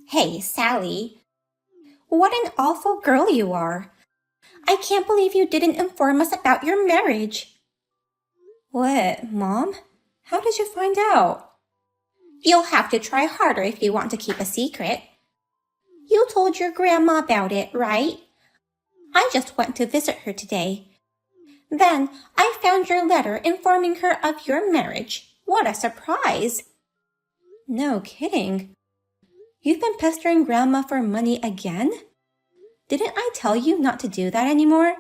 Hey, Sally. What an awful girl you are. I can't believe you didn't inform us about your marriage. What, Mom? How did you find out? You'll have to try harder if you want to keep a secret. You told your grandma about it, right? I just went to visit her today. Then I found your letter informing her of your marriage. What a surprise! No kidding. You've been pestering Grandma for money again? Didn't I tell you not to do that anymore?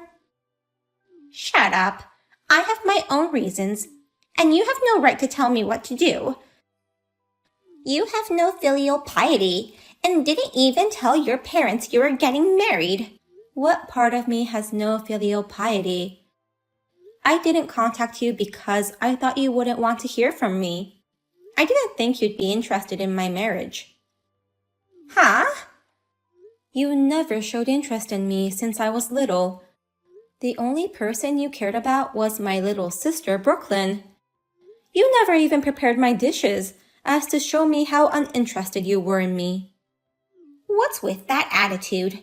Shut up. I have my own reasons, and you have no right to tell me what to do. You have no filial piety, and didn't even tell your parents you were getting married. What part of me has no filial piety? I didn't contact you because I thought you wouldn't want to hear from me. I didn't think you'd be interested in my marriage. Huh? You never showed interest in me since I was little. The only person you cared about was my little sister, Brooklyn. You never even prepared my dishes, as to show me how uninterested you were in me. What's with that attitude?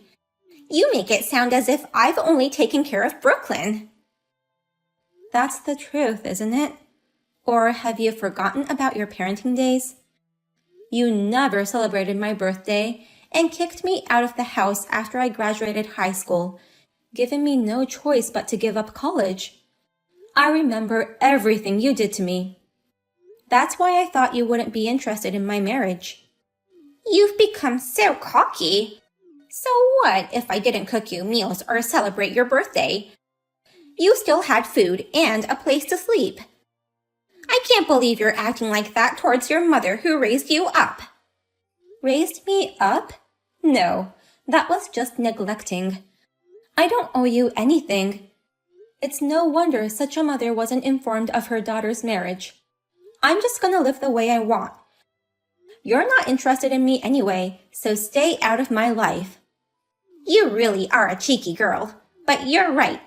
You make it sound as if I've only taken care of Brooklyn. That's the truth, isn't it? Or have you forgotten about your parenting days? You never celebrated my birthday and kicked me out of the house after I graduated high school, giving me no choice but to give up college. I remember everything you did to me. That's why I thought you wouldn't be interested in my marriage. You've become so cocky. So what if I didn't cook you meals or celebrate your birthday? You still had food and a place to sleep. I can't believe you're acting like that towards your mother who raised you up. Raised me up? No, that was just neglecting. I don't owe you anything. It's no wonder such a mother wasn't informed of her daughter's marriage. I'm just gonna live the way I want. You're not interested in me anyway, so stay out of my life. You really are a cheeky girl, but you're right.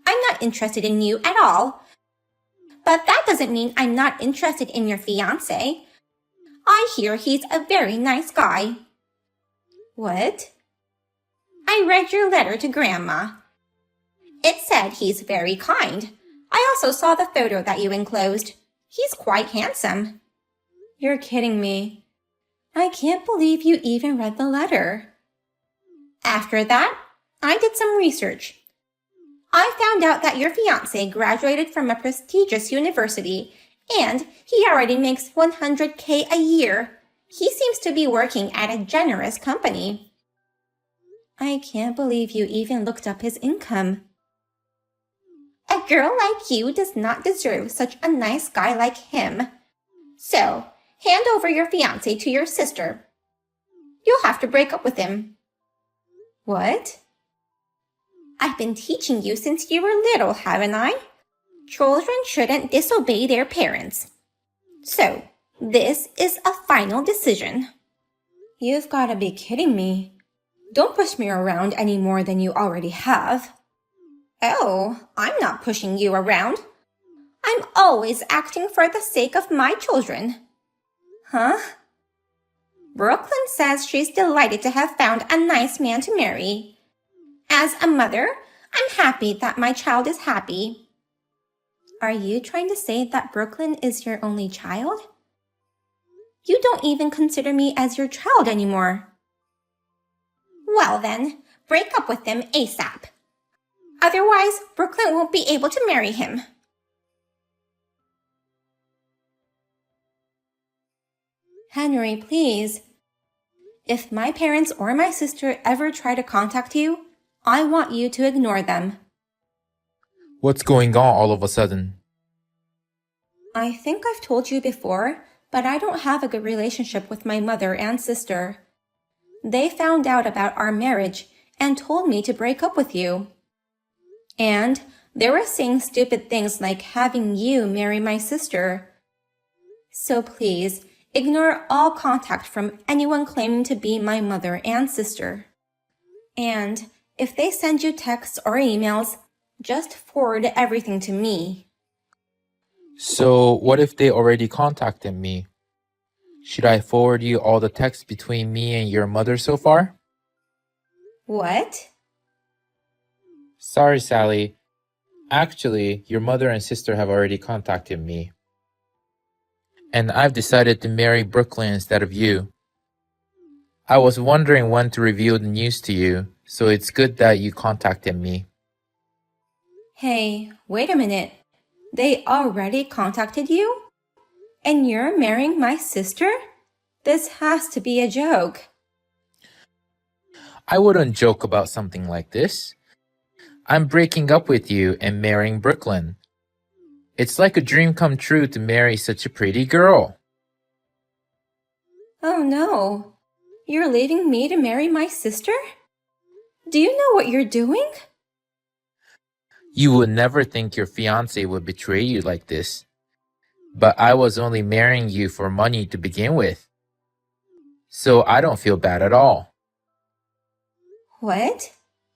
I'm not interested in you at all. But that doesn't mean I'm not interested in your fiancé. I hear he's a very nice guy. What? I read your letter to Grandma. It said he's very kind. I also saw the photo that you enclosed. He's quite handsome. You're kidding me. I can't believe you even read the letter. After that, I did some research. I found out that your fiancé graduated from a prestigious university, and he already makes $100K a year. He seems to be working at a generous company. I can't believe you even looked up his income. A girl like you does not deserve such a nice guy like him. So, hand over your fiancé to your sister. You'll have to break up with him. What? I've been teaching you since you were little, haven't I? Children shouldn't disobey their parents. So, this is a final decision. You've got to be kidding me. Don't push me around any more than you already have. Oh, I'm not pushing you around. I'm always acting for the sake of my children. Huh? Brooklyn says she's delighted to have found a nice man to marry. As a mother, I'm happy that my child is happy. Are you trying to say that Brooklyn is your only child? You don't even consider me as your child anymore. Well then, break up with him ASAP. Otherwise, Brooklyn won't be able to marry him. Henry, please. If my parents or my sister ever try to contact you, I want you to ignore them. What's going on all of a sudden? I think I've told you before, but I don't have a good relationship with my mother and sister. They found out about our marriage and told me to break up with you. And they were saying stupid things like having you marry my sister. So please, ignore all contact from anyone claiming to be my mother and sister. And if they send you texts or emails, just forward everything to me. So what if they already contacted me? Should I forward you all the texts between me and your mother so far? What? Sorry, Sally. Actually, your mother and sister have already contacted me. And I've decided to marry Brooklyn instead of you. I was wondering when to reveal the news to you, so it's good that you contacted me. Hey, wait a minute. They already contacted you? And you're marrying my sister? This has to be a joke. I wouldn't joke about something like this. I'm breaking up with you and marrying Brooklyn. It's like a dream come true to marry such a pretty girl. Oh no. You're leaving me to marry my sister? Do you know what you're doing? You would never think your fiancé would betray you like this. But I was only marrying you for money to begin with. So I don't feel bad at all. What?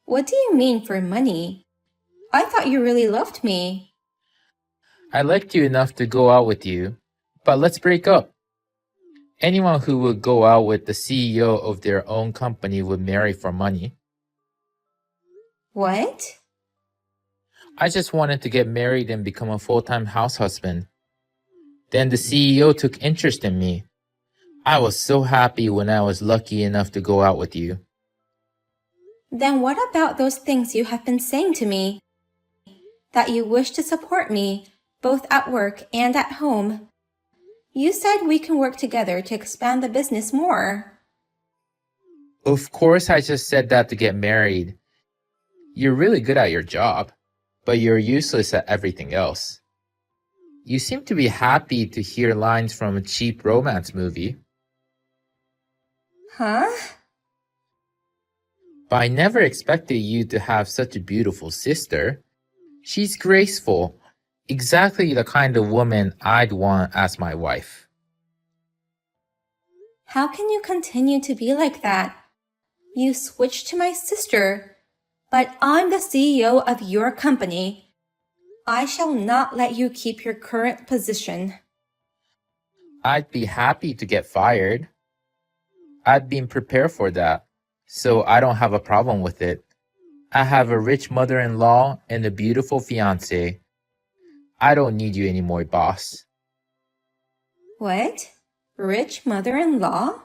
What do you mean for money? I thought you really loved me. I liked you enough to go out with you, but let's break up. Anyone who would go out with the CEO of their own company would marry for money. What? I just wanted to get married and become a full-time house husband. Then the CEO took interest in me. I was so happy when I was lucky enough to go out with you. Then what about those things you have been saying to me? That you wish to support me, both at work and at home. You said we can work together to expand the business more. Of course, I just said that to get married. You're really good at your job, but you're useless at everything else. You seem to be happy to hear lines from a cheap romance movie. Huh? But I never expected you to have such a beautiful sister. She's graceful, exactly the kind of woman I'd want as my wife. How can you continue to be like that? You switched to my sister, but I'm the CEO of your company. I shall not let you keep your current position. I'd be happy to get fired. I'd been prepared for that, so I don't have a problem with it. I have a rich mother-in-law and a beautiful fiancé. I don't need you anymore, boss. What? Rich mother-in-law?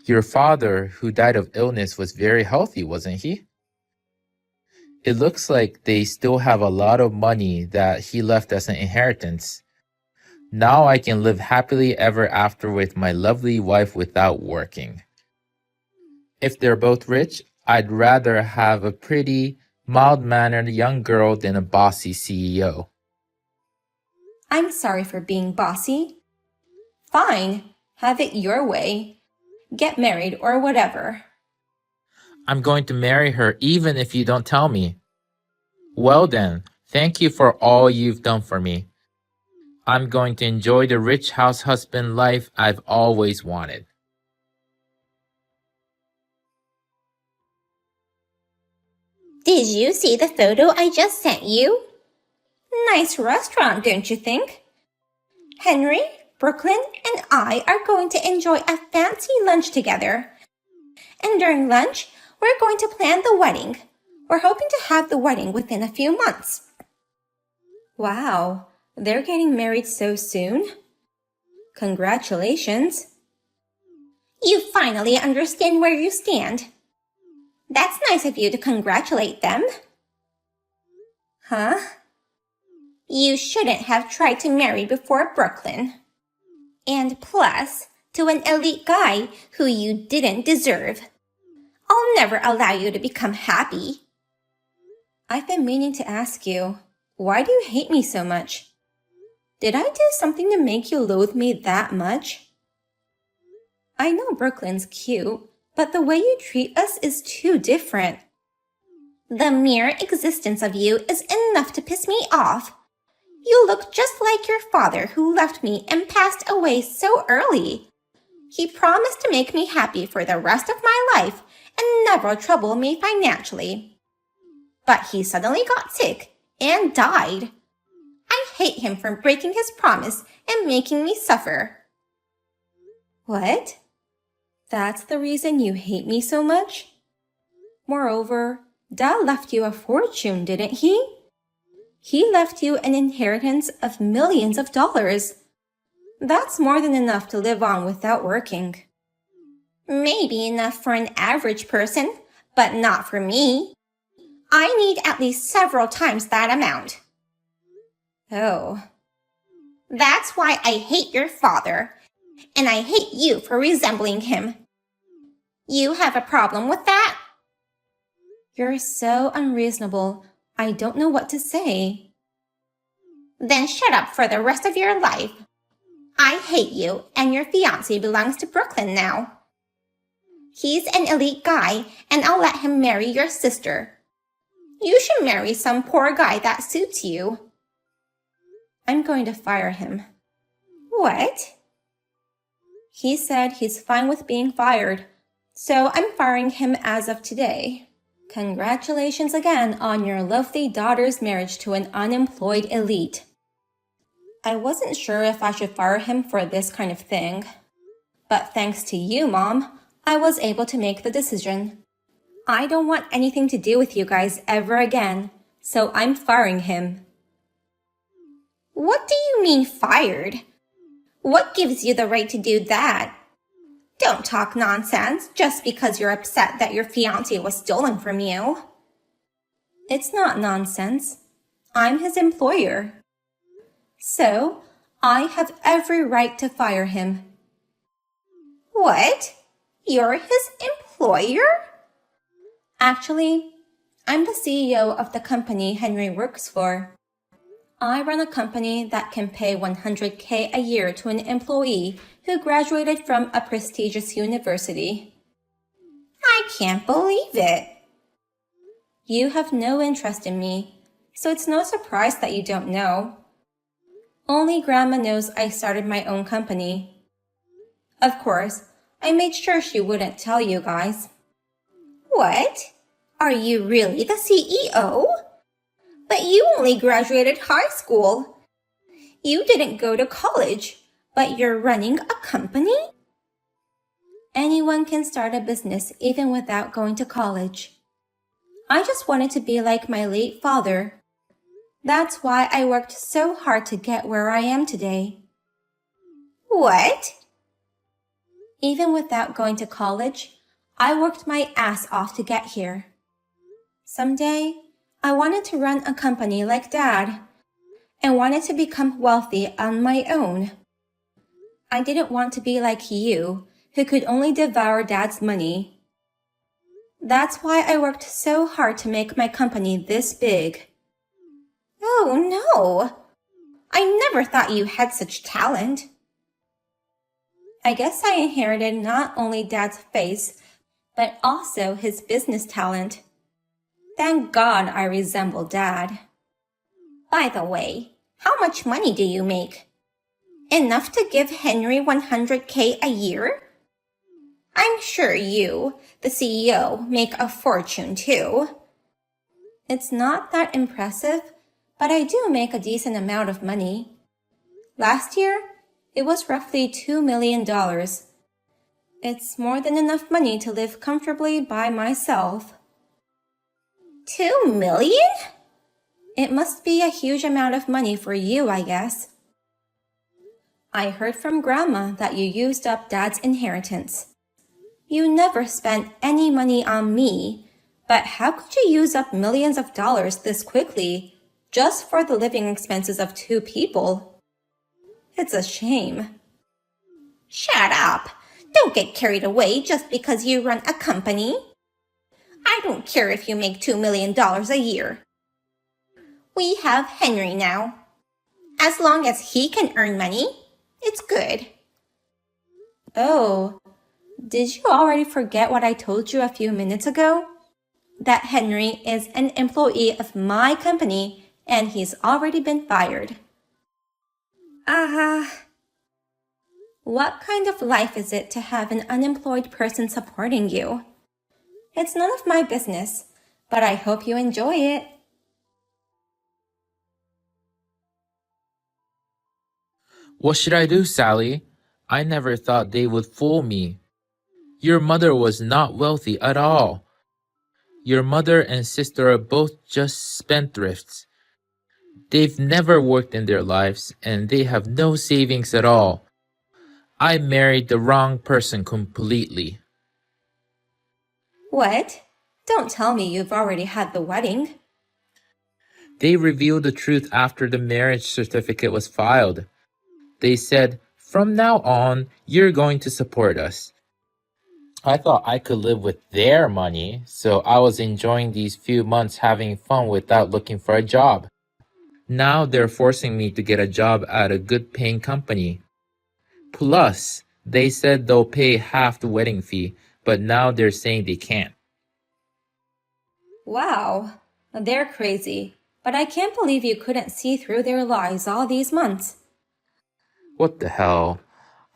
Your father, who died of illness, was very healthy, wasn't he? It looks like they still have a lot of money that he left as an inheritance. Now I can live happily ever after with my lovely wife without working. If they're both rich, I'd rather have a pretty, mild-mannered young girl than a bossy CEO. I'm sorry for being bossy. Fine, have it your way. Get married or whatever. I'm going to marry her even if you don't tell me. Well then, thank you for all you've done for me. I'm going to enjoy the rich house husband life I've always wanted. Did you see the photo I just sent you? Nice restaurant, don't you think? Henry, Brooklyn, and I are going to enjoy a fancy lunch together. And during lunch, we're going to plan the wedding. We're hoping to have the wedding within a few months. Wow, they're getting married so soon? Congratulations. You finally understand where you stand. That's nice of you to congratulate them. Huh? You shouldn't have tried to marry before Brooklyn. And plus, to an elite guy who you didn't deserve. I'll never allow you to become happy. I've been meaning to ask you, why do you hate me so much? Did I do something to make you loathe me that much? I know Brooklyn's cute, but the way you treat us is too different. The mere existence of you is enough to piss me off. You look just like your father who left me and passed away so early. He promised to make me happy for the rest of my life and never trouble me financially. But he suddenly got sick and died. I hate him for breaking his promise and making me suffer. What? That's the reason you hate me so much? Moreover, Dad left you a fortune, didn't he? He left you an inheritance of millions of dollars. That's more than enough to live on without working. Maybe enough for an average person, but not for me. I need at least several times that amount. Oh. That's why I hate your father, and I hate you for resembling him. You have a problem with that? You're so unreasonable. I don't know what to say. Then shut up for the rest of your life. I hate you, and your fiancé belongs to Brooklyn now. He's an elite guy, and I'll let him marry your sister. You should marry some poor guy that suits you. I'm going to fire him. What? He said he's fine with being fired, so I'm firing him as of today. Congratulations again on your lovely daughter's marriage to an unemployed elite. I wasn't sure if I should fire him for this kind of thing. But thanks to you, Mom, I was able to make the decision. I don't want anything to do with you guys ever again, so I'm firing him. What do you mean fired? What gives you the right to do that? Don't talk nonsense just because you're upset that your fiancé was stolen from you. It's not nonsense. I'm his employer. So, I have every right to fire him. What? You're his employer? Actually, I'm the CEO of the company Henry works for. I run a company that can pay $100K a year to an employee who graduated from a prestigious university. I can't believe it. You have no interest in me, so it's no surprise that you don't know. Only Grandma knows I started my own company. Of course, I made sure she wouldn't tell you guys. What? Are you really the CEO? But you only graduated high school. You didn't go to college, but you're running a company? Anyone can start a business even without going to college. I just wanted to be like my late father. That's why I worked so hard to get where I am today. What? Even without going to college, I worked my ass off to get here. Someday, I wanted to run a company like Dad and wanted to become wealthy on my own. I didn't want to be like you, who could only devour Dad's money. That's why I worked so hard to make my company this big. Oh no! I never thought you had such talent. I guess I inherited not only Dad's face, but also his business talent. Thank God I resemble Dad. By the way, how much money do you make? Enough to give Henry $100K a year? I'm sure you, the CEO, make a fortune too. It's not that impressive, but I do make a decent amount of money. Last year, it was roughly $2 million. It's more than enough money to live comfortably by myself. 2 million? It must be a huge amount of money for you, I guess. I heard from Grandma that you used up Dad's inheritance. You never spent any money on me, but how could you use up millions of dollars this quickly, just for the living expenses of 2 people? It's a shame. Shut up! Don't get carried away just because you run a company. I don't care if you make $2 million a year. We have Henry now. As long as he can earn money, it's good. Oh, did you already forget what I told you a few minutes ago? That Henry is an employee of my company and he's already been fired. What kind of life is it to have an unemployed person supporting you? It's none of my business, but I hope you enjoy it. What should I do, Sally? I never thought they would fool me. Your mother was not wealthy at all. Your mother and sister are both just spendthrifts. They've never worked in their lives, and they have no savings at all. I married the wrong person completely. What? Don't tell me you've already had the wedding. They revealed the truth after the marriage certificate was filed. They said, "From now on, you're going to support us." I thought I could live with their money, so I was enjoying these few months having fun without looking for a job. Now they're forcing me to get a job at a good paying company. Plus, they said they'll pay half the wedding fee, but now they're saying they can't. Wow, they're crazy. But I can't believe you couldn't see through their lies all these months. What the hell?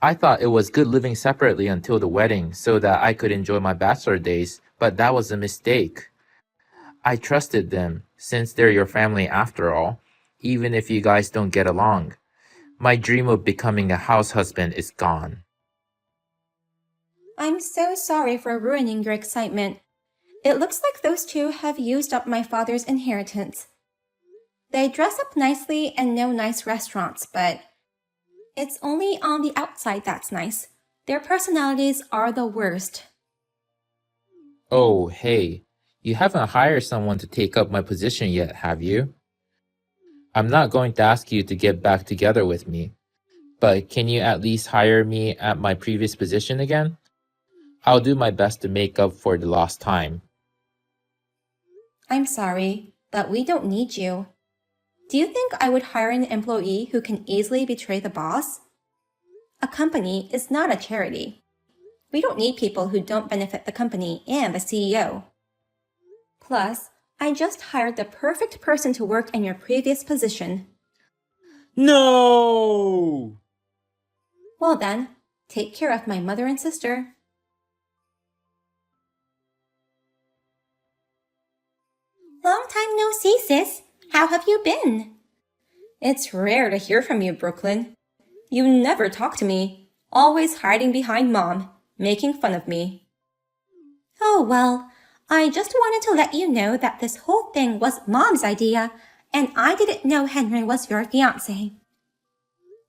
I thought it was good living separately until the wedding so that I could enjoy my bachelor days, but that was a mistake. I trusted them, since they're your family after all, even if you guys don't get along. My dream of becoming a house husband is gone. I'm so sorry for ruining your excitement. It looks like those two have used up my father's inheritance. They dress up nicely and know nice restaurants, but it's only on the outside that's nice. Their personalities are the worst. Oh, hey, you haven't hired someone to take up my position yet, have you? I'm not going to ask you to get back together with me, but can you at least hire me at my previous position again? I'll do my best to make up for the lost time. I'm sorry, but we don't need you. Do you think I would hire an employee who can easily betray the boss? A company is not a charity. We don't need people who don't benefit the company and the CEO. Plus, I just hired the perfect person to work in your previous position. No! Well then, take care of my mother and sister. Long time no see, sis. How have you been? It's rare to hear from you, Brooklyn. You never talk to me, always hiding behind Mom, making fun of me. Oh well, I just wanted to let you know that this whole thing was Mom's idea, and I didn't know Henry was your fiancé.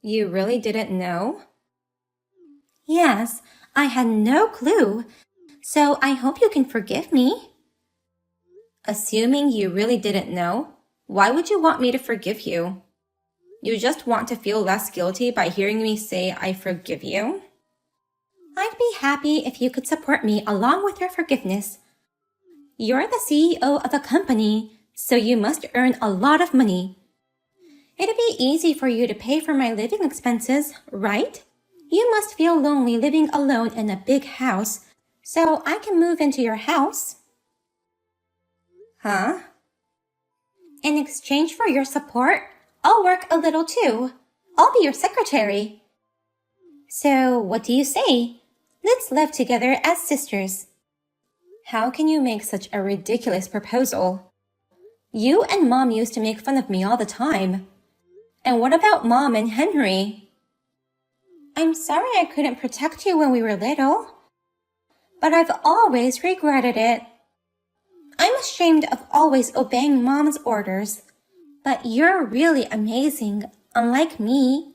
You really didn't know? Yes, I had no clue, so I hope you can forgive me. Assuming you really didn't know, why would you want me to forgive you? You just want to feel less guilty by hearing me say I forgive you? I'd be happy if you could support me along with your forgiveness. You're the CEO of a company, so you must earn a lot of money. It'd be easy for you to pay for my living expenses, right? You must feel lonely living alone in a big house, so I can move into your house. Huh? In exchange for your support, I'll work a little too. I'll be your secretary. So, what do you say? Let's live together as sisters. How can you make such a ridiculous proposal? You and Mom used to make fun of me all the time. And what about Mom and Henry? I'm sorry I couldn't protect you when we were little, but I've always regretted it. I'm ashamed of always obeying Mom's orders, but you're really amazing, unlike me.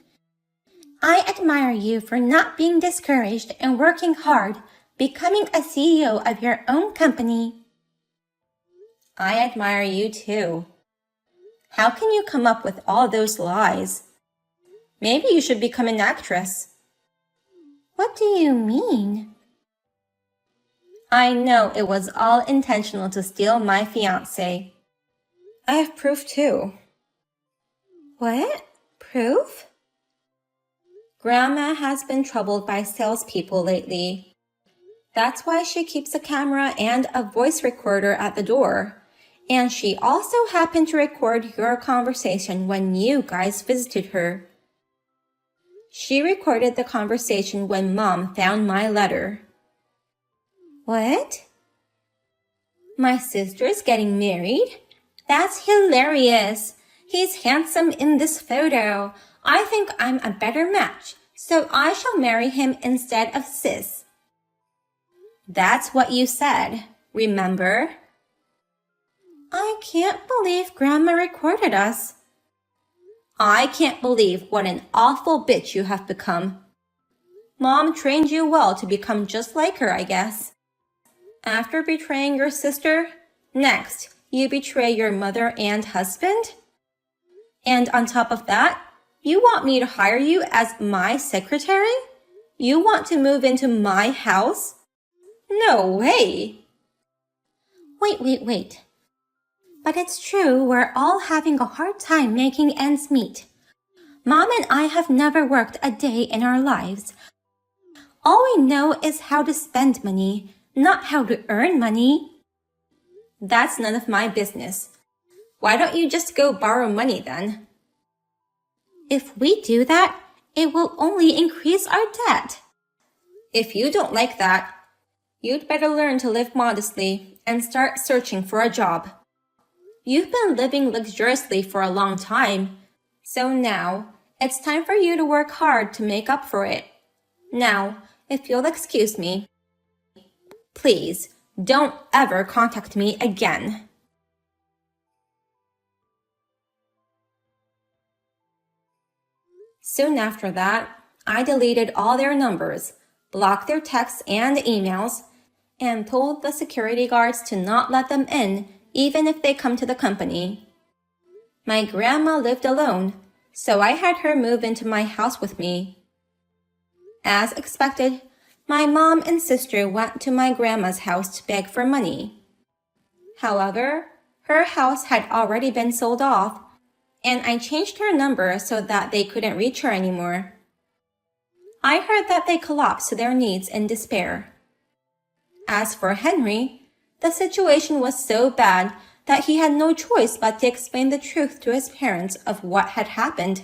I admire you for not being discouraged and working hard, becoming a CEO of your own company. I admire you too. How can you come up with all those lies? Maybe you should become an actress. What do you mean? I know it was all intentional to steal my fiancé. I have proof too. What? Proof? Grandma has been troubled by salespeople lately. That's why she keeps a camera and a voice recorder at the door. And she also happened to record your conversation when you guys visited her. She recorded the conversation when Mom found my letter. What? My sister's getting married? That's hilarious. He's handsome in this photo. I think I'm a better match, So I shall marry him instead of Sis. That's what you said, remember? I can't believe Grandma recorded us. I can't believe what an awful bitch you have become. Mom trained you well to become just like her, I guess. After betraying your sister, next, you betray your mother and husband? And on top of that, you want me to hire you as my secretary? You want to move into my house? No way! Wait. But it's true, we're all having a hard time making ends meet. Mom and I have never worked a day in our lives. All we know is how to spend money, not how to earn money. That's none of my business. Why don't you just go borrow money then? If we do that, it will only increase our debt. If you don't like that, you'd better learn to live modestly and start searching for a job. You've been living luxuriously for a long time, so now it's time for you to work hard to make up for it. Now, if you'll excuse me, please don't ever contact me again. Soon after that, I deleted all their numbers, blocked their texts and emails, and told the security guards to not let them in even if they come to the company. My grandma lived alone, so I had her move into my house with me. As expected, my mom and sister went to my grandma's house to beg for money. However, her house had already been sold off, and I changed her number so that they couldn't reach her anymore. I heard that they collapsed to their knees in despair. As for Henry, the situation was so bad that he had no choice but to explain the truth to his parents of what had happened.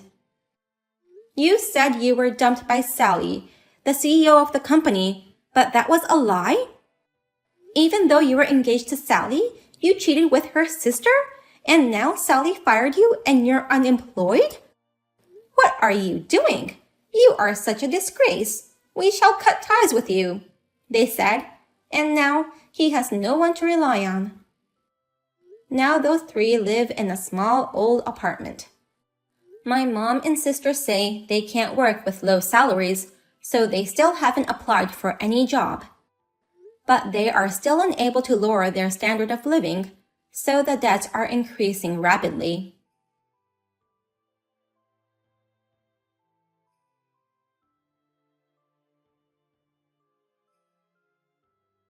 You said you were dumped by Sally, the CEO of the company, but that was a lie? Even though you were engaged to Sally, you cheated with her sister, and now Sally fired you and you're unemployed? What are you doing? You are such a disgrace. We shall cut ties with you, they said, and now he has no one to rely on. Now those three live in a small old apartment. My mom and sister say they can't work with low salaries, so they still haven't applied for any job. But they are still unable to lower their standard of living, so the debts are increasing rapidly.